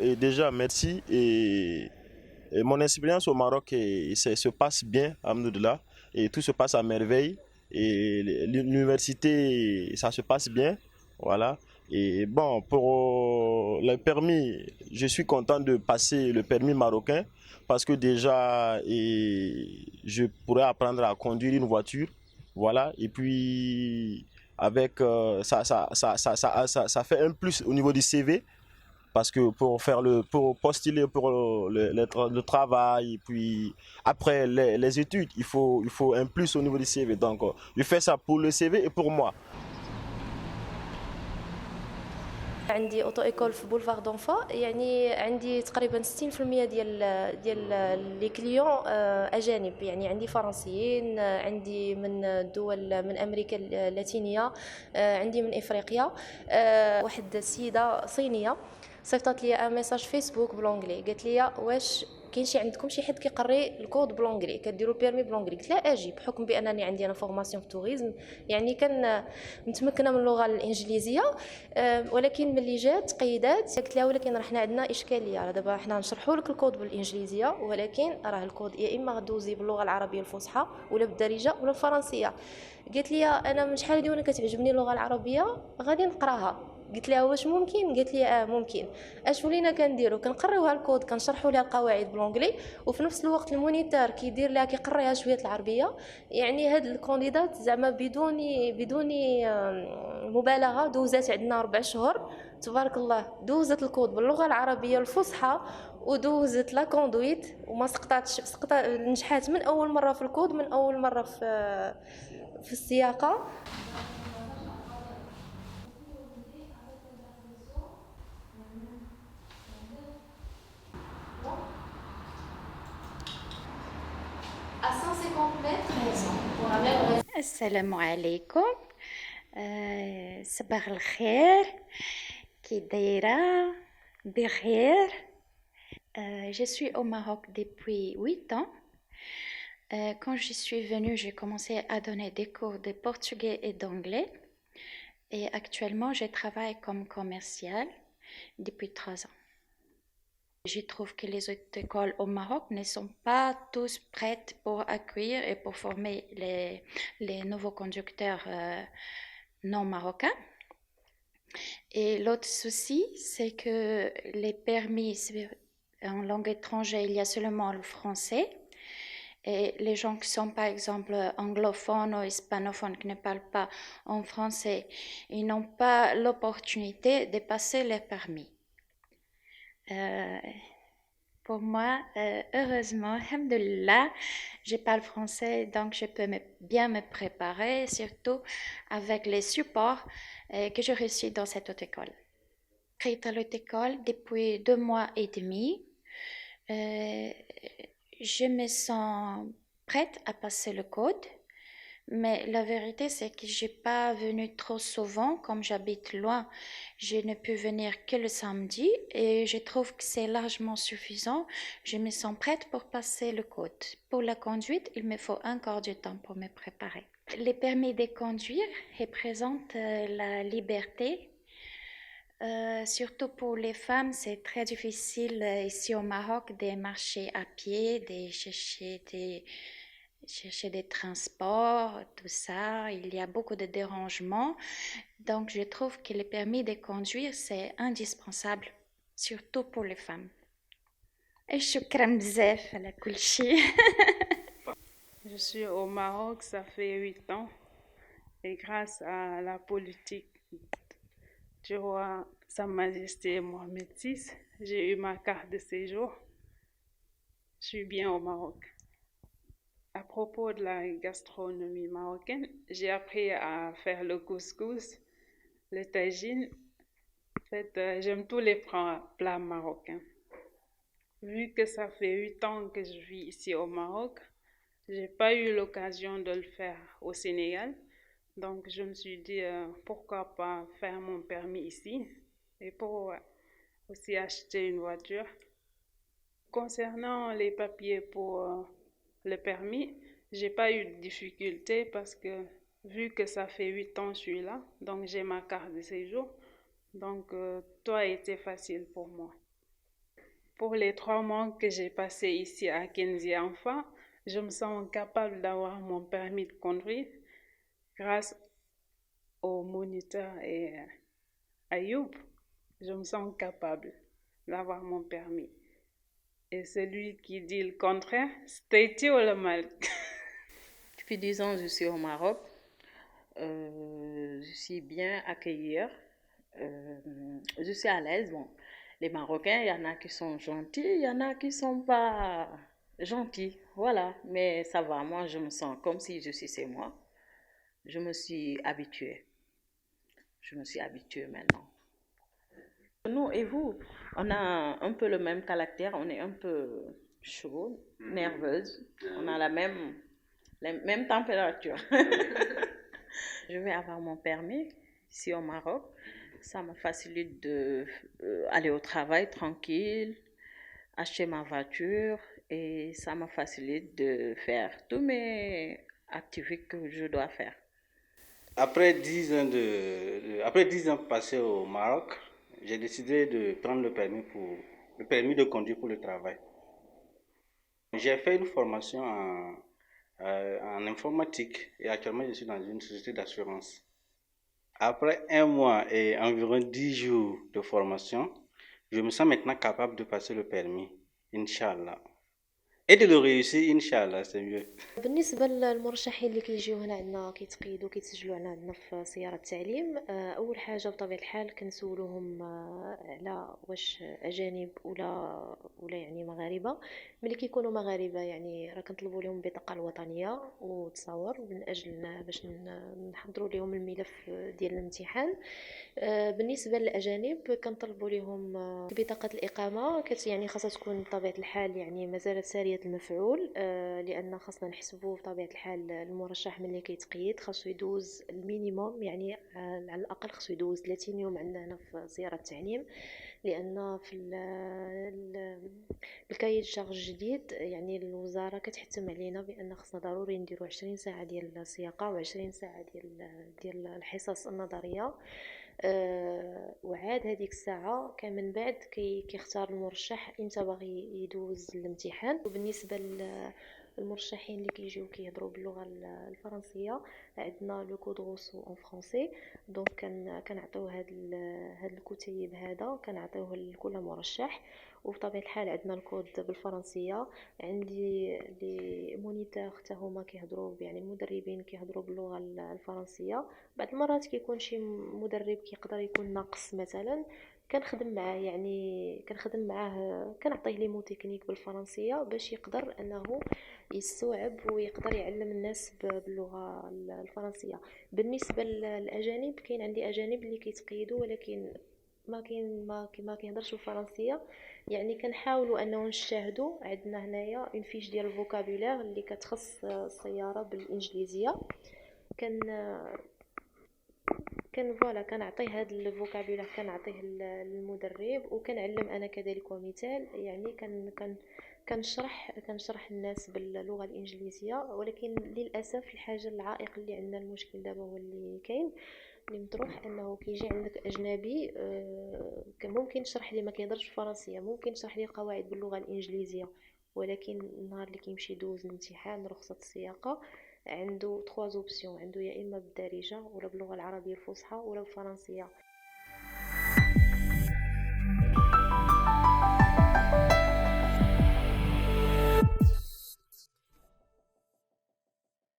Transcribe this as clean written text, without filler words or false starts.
et déjà, merci. Et mon expérience au Maroc se passe bien, alhamdoulilah, et tout se passe à merveille. Et l'université, ça se passe bien, voilà. Et bon, pour le permis, je suis content de passer le permis marocain parce que déjà, je pourrais apprendre à conduire une voiture, voilà. Et puis, avec ça fait un plus au niveau du CV parce que pour postuler pour le travail et puis après les études il faut un plus au niveau du CV, donc je fais ça pour le CV et pour moi. عندي اوتو ايكول في بولفار دونفا، يعني عندي تقريبا 60% ديال لي كليون اجانب، يعني عندي فرنسيين، عندي من دول من امريكا اللاتينيه، عندي من افريقيا. واحد السيده صينيه صيفطت لي ان ميساج فيسبوك بلونجلي، قالت لي واش كاين عندكم شي حد كيقري الكود بلونجلي، كديروا بيرمي بلونجلي؟ قلت لها اجي، بحكم بانني عندي انا فورماسيون في توريزم، يعني كان متمكنه من اللغه الانجليزيه. ولكن ملي جات قيدات، قلت لها ولكن راه حنا عندنا اشكاليه، راه دابا حنا نشرحوا لك الكود بالانجليزيه، ولكن راه الكود يا اما غدوزي باللغه العربيه الفصحى ولا بالدارجه ولا الفرنسيه. قالت لي انا من شحال هادي وانا كتعجبني اللغه العربيه، غادي نقراها. قلت لها واش ممكن؟ قالت لي ممكن. اش ولينا كنديروا؟ كنقريوها الكود، كنشرحوا لها القواعد بالونجلي، وفي نفس الوقت المونيتور كيدير لها كيقريها شويه العربيه. يعني هاد الكانديدات زعما بدون مبالغه دوزات عندنا 4 شهور تبارك الله، دوزت الكود باللغه العربيه الفصحى ودوزت لا كوندويت وما سقطاتش، نجحات من اول مره في الكود، من اول مره في السياقه. À 150 mètres, pour la même. السلام عليكم. صباح الخير، كي دايرة؟ بخير. Je suis au Maroc depuis 8 ans. Quand je suis venue, j'ai commencé à donner des cours de portugais et d'anglais. Et actuellement, je travaille comme commerciale depuis 3 ans. Je trouve que les autres écoles au Maroc ne sont pas tous prêtes pour accueillir et pour former les nouveaux conducteurs non marocains. Et l'autre souci, c'est que les permis en langue étrangère, il y a seulement le français. Et les gens qui sont par exemple anglophones ou hispanophones, qui ne parlent pas en français, ils n'ont pas l'opportunité de passer les permis. Pour moi, heureusement, alhamdoulilah, je parle français, donc je peux bien me préparer, surtout avec les supports que j'ai reçus dans cette haute école. J'ai inscrite à l'haute école depuis 2 mois et demi. Je me sens prête à passer le code, mais la vérité c'est que je n'ai pas venu trop souvent, comme j'habite loin. Je ne peux venir que le samedi et je trouve que c'est largement suffisant. Je me sens prête pour passer le code. Pour la conduite, il me faut encore du temps pour me préparer. Les permis de conduire représentent la liberté. Surtout pour les femmes, c'est très difficile ici au Maroc de marcher à pied, de chercher des transports, tout ça. Il y a beaucoup de dérangements. Donc, je trouve que le permis de conduire, c'est indispensable, surtout pour les femmes. Et shukran bzaf ala kul shi. Je suis au Maroc, ça fait 8 ans. Et grâce à la politique du roi Sa Majesté Mohamed VI, j'ai eu ma carte de séjour. Je suis bien au Maroc. À propos de la gastronomie marocaine, j'ai appris à faire le couscous, le tagine. En fait, j'aime tous les plats marocains. Vu que ça fait 8 ans que je vis ici au Maroc, j'ai pas eu l'occasion de le faire au Sénégal. Donc, je me suis dit, pourquoi pas faire mon permis ici et pour aussi acheter une voiture. Concernant les papiers pour le permis, j'ai pas eu de difficulté parce que vu que ça fait 8 ans que je suis là, donc j'ai ma carte de séjour. Donc, tout a été facile pour moi. Pour les 3 mois que j'ai passé ici à Kenzie Enfant, je me sens capable d'avoir mon permis de conduire grâce au moniteur et à Youb. Je me sens capable d'avoir mon permis. Et celui qui dit le contraire, c'est ou le mal. Depuis 10 ans, je suis au Maroc. Je suis bien accueillie. Je suis à l'aise. Bon, les Marocains, il y en a qui sont gentils, il y en a qui sont pas gentils. Voilà, mais ça va. Moi, je me sens comme si je suis chez moi. Je me suis habituée. Je me suis habituée maintenant. Nous et vous, on a un peu le même caractère. On est un peu chaud, nerveuse. On a la même température. Je vais avoir mon permis ici au Maroc. Ça me facilite d'aller au travail tranquille, acheter ma voiture et ça me facilite de faire toutes mes activités que je dois faire. Après 10 ans, après 10 ans passés au Maroc, j'ai décidé de prendre le permis de conduire pour le travail. J'ai fait une formation en informatique et actuellement je suis dans une société d'assurance. Après 1 mois et environ 10 jours de formation, je me sens maintenant capable de passer le permis, Inch'Allah. Et de le réussir, Inch'Allah, c'est mieux. بالنسبة للمرشحين اللي كيجيو هنا عندنا كيتقيدوا كيتسجلوا عندنا في سيارة التعليم، أول حاجة بطبيعة الحال كنسولوهم على واش أجانب ولا يعني مغاربة. ملي كيكونوا مغاربة يعني راه كنطلبوا لهم البطاقة الوطنية وتصاور من أجل باش نحضروا لهم الملف ديال الامتحان. بالنسبة للأجانب كنطلبوا لهم بطاقة الإقامة يعني خاصها تكون بطبيعة الحال يعني مازالت سارية المفعول، لأن خاصنا نحسبوا بطبيعة الحال المرشح ملي كيتقيد خاصو يدوز المينيموم يعني على الأقل خاصو يدوز 30 يوم عندنا هنا في زيارة التعليم، لأن في الكايد شارج الجديد يعني الوزارة كتحتم علينا بأن خاصنا ضروري نديرو 20 ساعة ديال السياقة و20 ساعة ديال الحصص النظرية. وعاد هذيك الساعة كان من بعد كيختار المرشح امتى باغي يدوز الامتحان. وبالنسبة المرشحين اللي كيجيو كيهضروا باللغه الفرنسيه عندنا لو كود روسو اون فرونسي، دونك كنعطيو هاد الكتيب هذا كنعطيوه لكل مرشح. وبطبيعه الحال عندنا الكود بالفرنسيه. عندي لي مونيتور حتى هما كيهضروا يعني المدربين كيهضروا باللغه الفرنسيه. بعض المرات كيكون شي مدرب كيقدر يكون ناقص مثلا كنخدم معاه يعني كنخدم معاه كنعطيه لي مو تكنيك بالفرنسيه باش يقدر انه يستوعب ويقدر يعلم الناس باللغه الفرنسيه. بالنسبه للاجانب كاين عندي اجانب اللي كيتقيدوا ولكن ما كيهضرش بالفرنسيه، يعني كنحاولوا انه نجتهدوا. عندنا هنايا اون فيش ديال الفوكابولير اللي كتخص السياره بالانجليزيه. فوالا كنعطيه هذا الفوكابولير كنعطيه للمدرب وكنعلم انا كذلك ومثال يعني كنشرح الناس باللغه الانجليزيه. ولكن للاسف الحاجه العائق اللي عندنا المشكل دابا هو اللي كاين اللي مطروح انه كيجي عندك اجنبي ممكن تشرح لي ما كيهضرش الفرنسيه ممكن تشرح لي القواعد باللغه الانجليزيه، ولكن النهار اللي كيمشي يدوز الامتحان رخصه السياقه عنده 3 اوبسيون، عنده يا اما بالدارجه ولا باللغه العربيه الفصحى ولا بالفرنسيه.